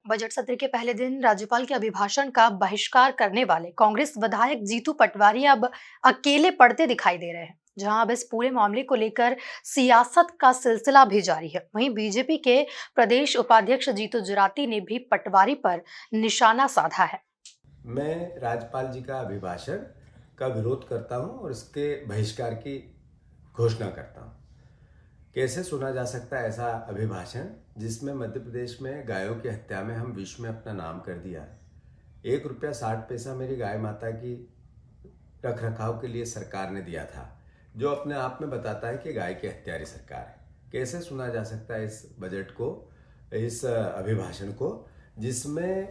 Budget सत्र के पहले दिन राज्यपाल के अभिभाषण का बहिष्कार करने वाले कांग्रेस विधायक जीतू पटवारी अब अकेले पड़ते दिखाई दे रहे हैं। जहां अब इस पूरे मामले को लेकर सियासत का सिलसिला भी जारी है, वहीं बीजेपी के प्रदेश उपाध्यक्ष जीतू जराती ने भी पटवारी पर निशाना साधा है। मैं राज्यपाल जी का अभिभाषण का विरोध करता हूं और इसके बहिष्कार की घोषणा करता हूं। कैसे सुना जा सकता है ऐसा अभिभाषण जिसमें मध्य प्रदेश में गायों की हत्या में हम विश्व में अपना नाम कर दिया है। 1 रुपया 60 पैसा मेरी गाय माता की रख रखाव के लिए सरकार ने दिया था, जो अपने आप में बताता है कि गाय की हत्यारी सरकार है। कैसे सुना जा सकता है इस बजट को, इस अभिभाषण को, जिसमें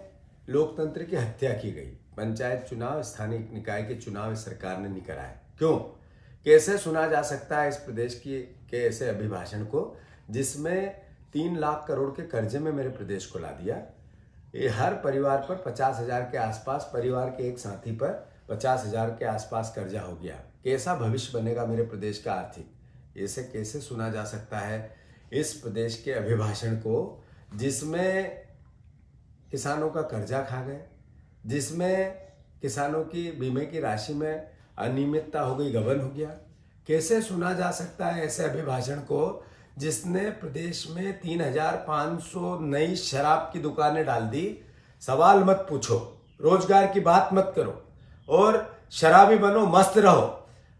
लोकतंत्र की हत्या की गई। पंचायत चुनाव, स्थानीय निकाय के चुनाव इस सरकार ने नहीं कराए। क्यों? कैसे सुना जा सकता है इस प्रदेश के ऐसे अभिभाषण को जिसमें 3 लाख करोड़ के कर्जे में मेरे प्रदेश को ला दिया। ये हर परिवार पर 50,000 के आसपास, परिवार के एक साथी पर 50,000 के आसपास कर्जा हो गया। कैसा भविष्य बनेगा मेरे प्रदेश का आर्थिक? ऐसे कैसे सुना जा सकता है इस प्रदेश के अभिभाषण को जिसमें किसानों का कर्जा खा गए, जिसमें किसानों की बीमे की राशि में अनियमितता हो गई, गबन हो गया। कैसे सुना जा सकता है ऐसे अभिभाषण को जिसने प्रदेश में 3,500 नई शराब की दुकानें डाल दी। सवाल मत पूछो, रोजगार की बात मत करो और शराबी बनो, मस्त रहो।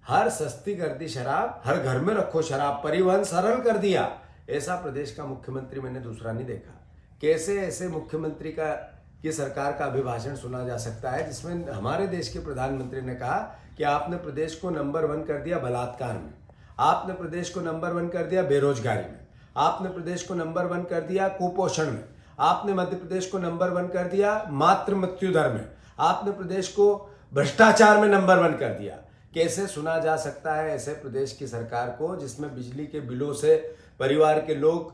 हर सस्ती कर दी शराब, हर घर में रखो शराब, परिवहन सरल कर दिया। ऐसा प्रदेश का मुख्यमंत्री मैंने दूसरा नहीं देखा। कैसे ऐसे मुख्यमंत्री की सरकार का अभिभाषण सुना जा सकता है जिसमें हमारे देश के प्रधानमंत्री ने कहा कि आपने प्रदेश को नंबर 1 कर दिया बलात्कार में, आपने प्रदेश को नंबर 1 कर दिया बेरोजगारी में, आपने प्रदेश को नंबर 1 कर दिया कुपोषण में, आपने मध्य प्रदेश को नंबर 1 कर दिया मातृ मृत्यु दर में, आपने प्रदेश को भ्रष्टाचार में नंबर 1 कर दिया। कैसे सुना जा सकता है ऐसे प्रदेश की सरकार को जिसमें बिजली के बिलों से परिवार के लोग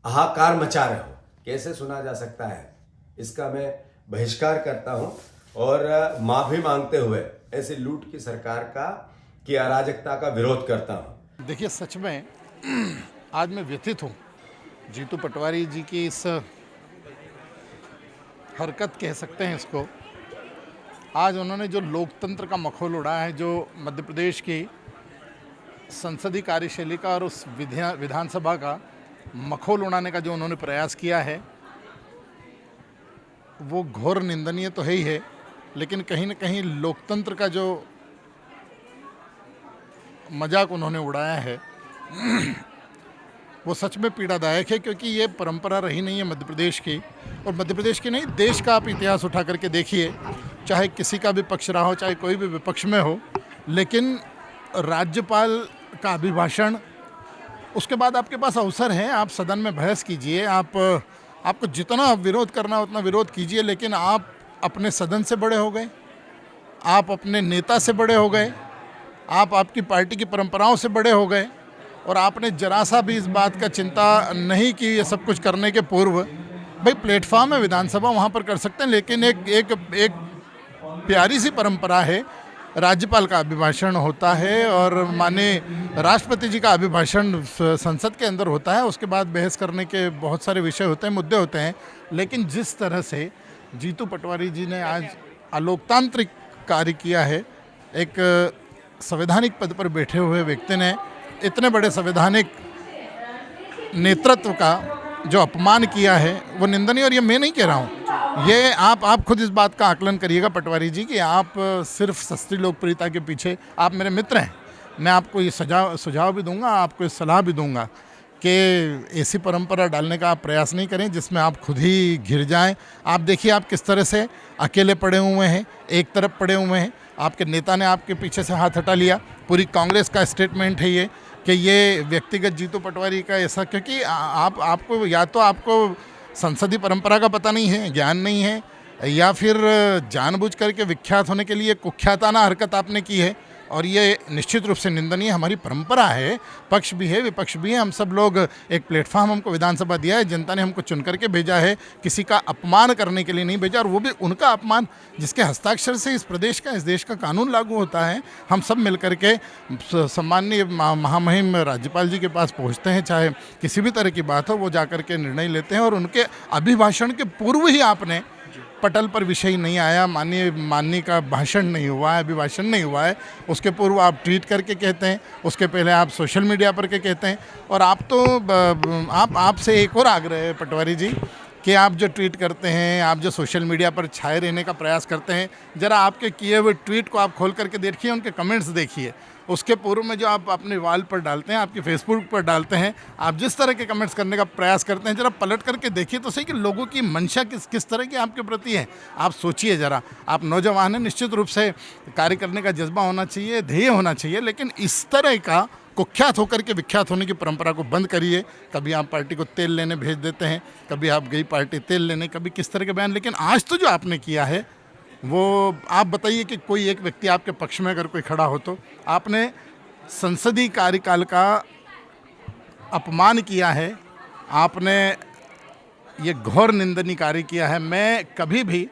हाहाकार मचा रहे हो? कैसे सुना जा सकता है? इसका मैं बहिष्कार करता हूं और माफी मांगते हुए ऐसी लूट की सरकार की अराजकता का विरोध करता हूं। देखिए, सच में आज मैं व्यथित हूं जीतू पटवारी जी की इस हरकत कह सकते हैं इसको। आज उन्होंने जो लोकतंत्र का मखौल उड़ाया है, जो मध्य प्रदेश की संसदीय कार्यशैली का और उस विधानसभा का मखौल उड़ाने का जो उन्होंने प्रयास किया है, वो घोर निंदनीय तो है ही है, लेकिन कहीं न कहीं लोकतंत्र का जो मजाक उन्होंने उड़ाया है वो सच में पीड़ादायक है, क्योंकि ये परंपरा रही नहीं है मध्य प्रदेश की, और मध्य प्रदेश की नहीं, देश का आप इतिहास उठा करके देखिए, चाहे किसी का भी पक्ष रहा हो, चाहे कोई भी विपक्ष में हो, लेकिन राज्यपाल का अभिभाषण, उसके बाद आपके पास अवसर है, आप सदन में बहस कीजिए, आपको जितना विरोध करना उतना विरोध कीजिए, लेकिन आप अपने सदन से बड़े हो गए, आप अपने नेता से बड़े हो गए, आप आपकी पार्टी की परंपराओं से बड़े हो गए, और आपने जरा सा भी इस बात का चिंता नहीं की ये सब कुछ करने के पूर्व। भाई, प्लेटफॉर्म है विधानसभा, वहाँ पर कर सकते हैं, लेकिन एक प्यारी सी परंपरा है, राज्यपाल का अभिभाषण होता है और माननीय राष्ट्रपति जी का अभिभाषण संसद के अंदर होता है, उसके बाद बहस करने के बहुत सारे विषय होते हैं, मुद्दे होते हैं। लेकिन जिस तरह से जीतू पटवारी जी ने आज अलोकतांत्रिक कार्य किया है, एक संवैधानिक पद पर बैठे हुए व्यक्ति ने इतने बड़े संवैधानिक नेतृत्व का जो अपमान किया है, वो निंदनीय। और ये मैं नहीं कह रहा हूँ, ये आप खुद इस बात का आकलन करिएगा पटवारी जी कि आप सिर्फ सस्ती लोकप्रियता के पीछे, आप मेरे मित्र हैं, मैं आपको ये सुझाव भी दूंगा, आपको ये सलाह भी दूंगा कि ऐसी परंपरा डालने का आप प्रयास नहीं करें जिसमें आप खुद ही घिर जाएं। आप देखिए आप किस तरह से अकेले पड़े हुए हैं, एक तरफ पड़े हुए हैं, आपके नेता ने आपके पीछे से हाथ हटा लिया। पूरी कांग्रेस का स्टेटमेंट है ये कि ये व्यक्तिगत जीतू पटवारी का ऐसा, क्योंकि आपको या तो आपको संसदीय परंपरा का पता नहीं है, ज्ञान नहीं है, या फिर जानबूझ करके विख्यात होने के लिए कुख्याताना हरकत आपने की है और ये निश्चित रूप से निंदनीय। हमारी परंपरा है, पक्ष भी है विपक्ष भी है, हम सब लोग एक प्लेटफॉर्म हमको विधानसभा दिया है, जनता ने हमको चुन करके भेजा है, किसी का अपमान करने के लिए नहीं भेजा, और वो भी उनका अपमान जिसके हस्ताक्षर से इस प्रदेश का, इस देश का कानून लागू होता है। हम सब मिल करके सम्माननीय महामहिम राज्यपाल जी के पास पहुँचते हैं, चाहे किसी भी तरह की बात हो, वो जा कर के निर्णय लेते हैं। और उनके अभिभाषण के पूर्व ही आपने पटल पर विषय नहीं आया, माननीय का भाषण नहीं हुआ है, अभिभाषण नहीं हुआ है, उसके पूर्व आप ट्वीट करके कहते हैं, उसके पहले आप सोशल मीडिया पर के कहते हैं। और आप तो आपसे एक और आग्रह है पटवारी जी कि आप जो ट्वीट करते हैं, आप जो सोशल मीडिया पर छाए रहने का प्रयास करते हैं, ज़रा आपके किए हुए ट्वीट को आप खोल करके देखिए, उनके कमेंट्स देखिए। उसके पूर्व में जो आप अपने वाल पर डालते हैं, आपके फेसबुक पर डालते हैं, आप जिस तरह के कमेंट्स करने का प्रयास करते हैं, ज़रा पलट करके देखिए तो सही कि लोगों की मंशा किस तरह की आपके प्रति है। आप सोचिए ज़रा, आप नौजवान हैं, निश्चित रूप से कार्य करने का जज्बा होना चाहिए, ध्येय होना चाहिए, लेकिन इस तरह का कुख्यात होकर के विख्यात होने की परंपरा को बंद करिए। कभी आप पार्टी को तेल लेने भेज देते हैं, कभी आप गई पार्टी तेल लेने, कभी किस तरह के बयान। लेकिन आज तो जो आपने किया है वो आप बताइए कि कोई एक व्यक्ति आपके पक्ष में अगर कोई खड़ा हो तो आपने संसदीय कार्यकाल का अपमान किया है, आपने ये घोर निंदनीय कार्य किया है। मैं कभी भी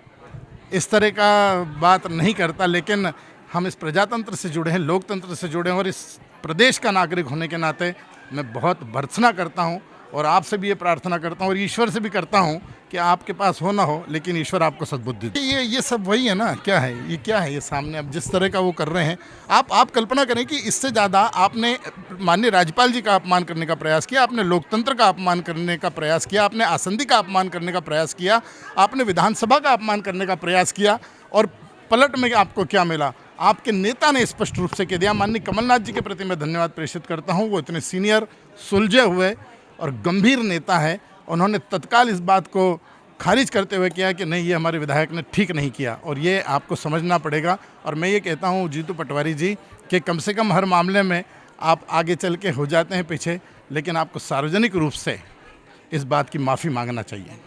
इस तरह का बात नहीं करता, लेकिन हम इस प्रजातंत्र से जुड़े हैं, लोकतंत्र से जुड़े हैं, और इस प्रदेश का नागरिक होने के नाते मैं बहुत भर्त्सना करता हूं, और आपसे भी ये प्रार्थना करता हूं और ईश्वर से भी करता हूं कि आपके पास हो ना हो, लेकिन ईश्वर आपको सद्बुद्धि दे। ये सब वही है ना, क्या है ये, क्या है ये सामने अब जिस तरह का वो कर रहे हैं। आप कल्पना करें कि इससे ज़्यादा आपने माननीय राज्यपाल जी का अपमान करने का प्रयास किया, आपने लोकतंत्र का अपमान करने का प्रयास किया, आपने आसंदी का अपमान करने का प्रयास किया, आपने विधानसभा का अपमान करने का प्रयास किया, और पलट में आपको क्या मिला? आपके नेता ने स्पष्ट रूप से कह दिया। माननीय कमलनाथ जी के प्रति मैं धन्यवाद प्रेषित करता हूं, वो इतने सीनियर, सुलझे हुए और गंभीर नेता है। उन्होंने तत्काल इस बात को खारिज करते हुए किया कि नहीं, ये हमारे विधायक ने ठीक नहीं किया, और ये आपको समझना पड़ेगा। और मैं ये कहता हूँ जीतू पटवारी जी कि कम से कम हर मामले में आप आगे चल के हो जाते हैं पीछे, लेकिन आपको सार्वजनिक रूप से इस बात की माफ़ी मांगना चाहिए।